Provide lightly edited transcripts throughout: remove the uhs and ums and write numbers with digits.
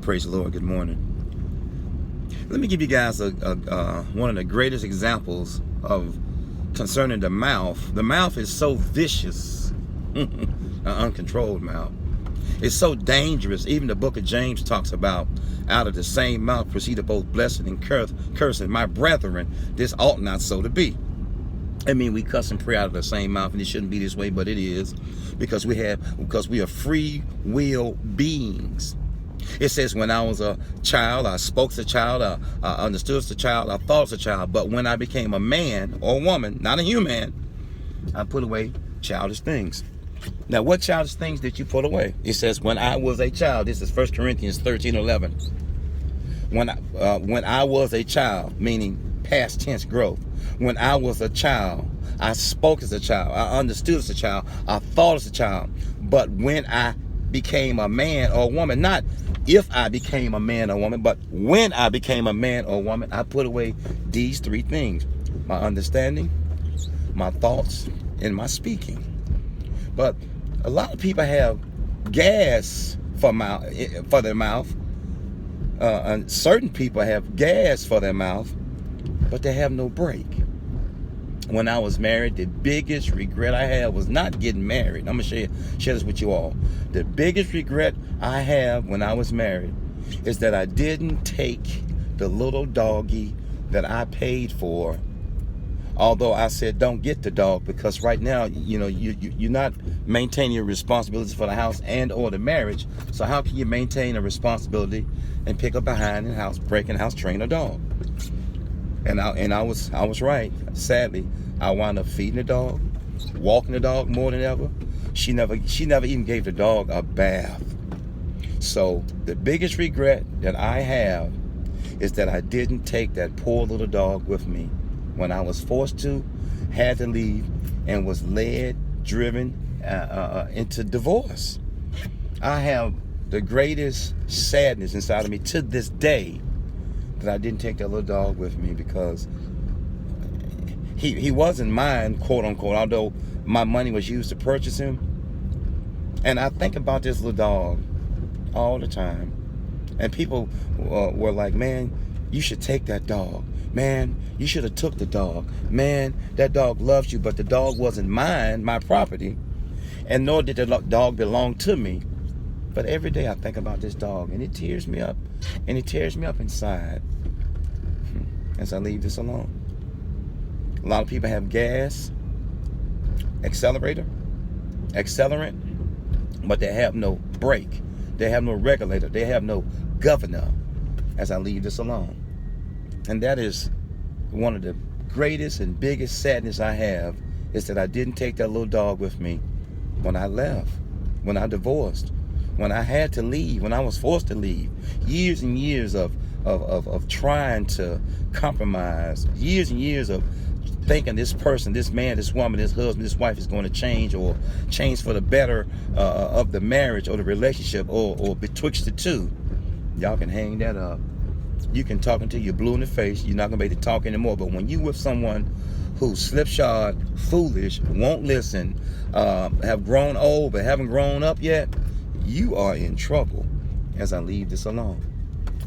Praise the Lord. Good morning. Let me give you guys one of the greatest examples of concerning the mouth. The mouth is so vicious, an uncontrolled mouth. It's so dangerous. Even the book of James talks about out of the same mouth proceeded both blessing and cursing. My brethren, this ought not so to be. I mean, we cuss and pray out of the same mouth, and it shouldn't be this way, but it is because we are free will beings. It says, when I was a child, I spoke as a child, I understood as a child, I thought as a child. But when I became a man or a woman, not a human, I put away childish things. Now, what childish things did you put away? It says, when I was a child. This is 1 Corinthians 13:11. When I was a child, meaning past tense growth. When I was a child, I spoke as a child, I understood as a child, I thought as a child. But when I became a man or a woman, not if I became a man or woman, but when I became a man or woman, I put away these three things: my understanding, my thoughts, and my speaking. But a lot of people have gas for their mouth. And certain people have gas for their mouth, but they have no brake. When I was married, the biggest regret I had was not getting married. I'm going to share this with you all. The biggest regret I have when I was married is that I didn't take the little doggy that I paid for. Although I said, don't get the dog, because right now, you're not maintaining your responsibilities for the house and or the marriage. So how can you maintain a responsibility and pick up behind the house, break in the house, train a dog? And I was right. Sadly, I wound up feeding the dog, walking the dog more than ever. She never even gave the dog a bath. So the biggest regret that I have is that I didn't take that poor little dog with me when I was forced to, had to leave, and was driven into divorce. I have the greatest sadness inside of me to this day that I didn't take that little dog with me, because he wasn't mine, quote unquote, although my money was used to purchase him. And I think about this little dog all the time. And people were like, man, you should take that dog. Man, you should have took the dog. Man, that dog loves you, but the dog wasn't mine, my property, and nor did the dog belong to me. But every day I think about this dog, and it tears me up, and it tears me up inside as I leave this alone. A lot of people have gas, accelerant, but they have no brake. They have no regulator. They have no governor as I leave this alone. And that is one of the greatest and biggest sadness I have, is that I didn't take that little dog with me when I left, when I divorced, when I had to leave, when I was forced to leave. Years and years of trying to compromise, years and years of thinking this person, this man, this woman, this husband, this wife is going to change, or change for the better of the marriage or the relationship, or betwixt the two. Y'all can hang that up. You can talk until you're blue in the face. You're not going to be able to talk anymore. But when you with someone who's slipshod, foolish, won't listen, have grown old but haven't grown up yet, you are in trouble as I leave this alone.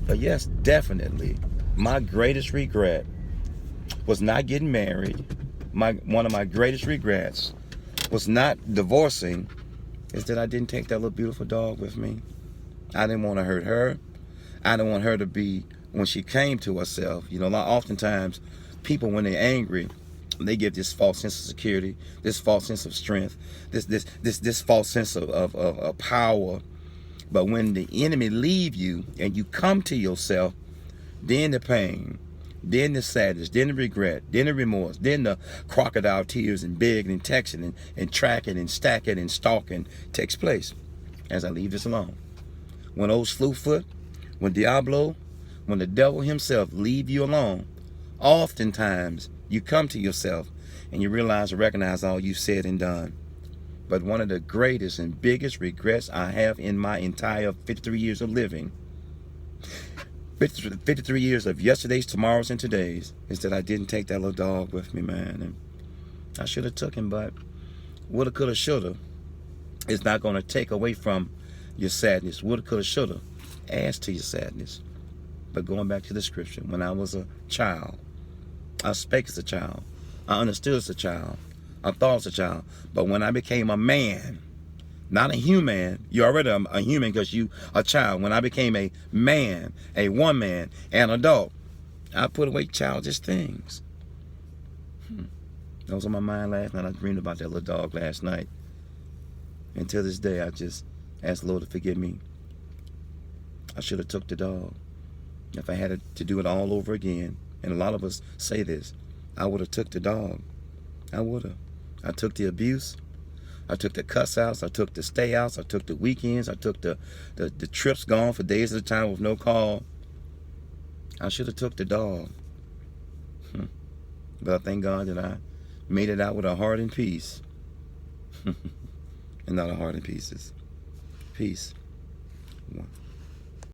But yes, definitely, my greatest regret was not getting married. One of my greatest regrets was not divorcing, is that I didn't take that little beautiful dog with me. I didn't want to hurt her. I didn't want her to be, when she came to herself, oftentimes people, when they're angry, they give this false sense of security, this false sense of strength, this false sense of power. But when the enemy leave you and you come to yourself, then the pain, then the sadness, then the regret, then the remorse, then the crocodile tears and begging and texting and tracking and stacking and stalking takes place as I leave this alone. When old Slewfoot, when Diablo, when the devil himself leave you alone, oftentimes you come to yourself and you realize and recognize all you've said and done. But one of the greatest and biggest regrets I have in my entire 53 years of living, 53 years of yesterdays, tomorrows, and todays, is that I didn't take that little dog with me, man. And I should have took him, but woulda, coulda, shoulda is not going to take away from your sadness. Woulda, coulda, shoulda adds to your sadness. But going back to the scripture, when I was a child, I spake as a child, I understood as a child, I thought as a child. But when I became a man, not a human, you're already a human because you a child. When I became a man, a woman, an adult, I put away childish things. That was on my mind last night. I dreamed about that little dog last night. And to this day, I just ask the Lord to forgive me. I should have took the dog. If I had to do it all over again, and a lot of us say this, I would have took the dog. I would have. I took the abuse. I took the cuss outs. I took the stay outs. I took the weekends. I took the trips gone for days at a time with no call. I should have took the dog. But I thank God that I made it out with a heart in peace. And not a heart in pieces. Peace.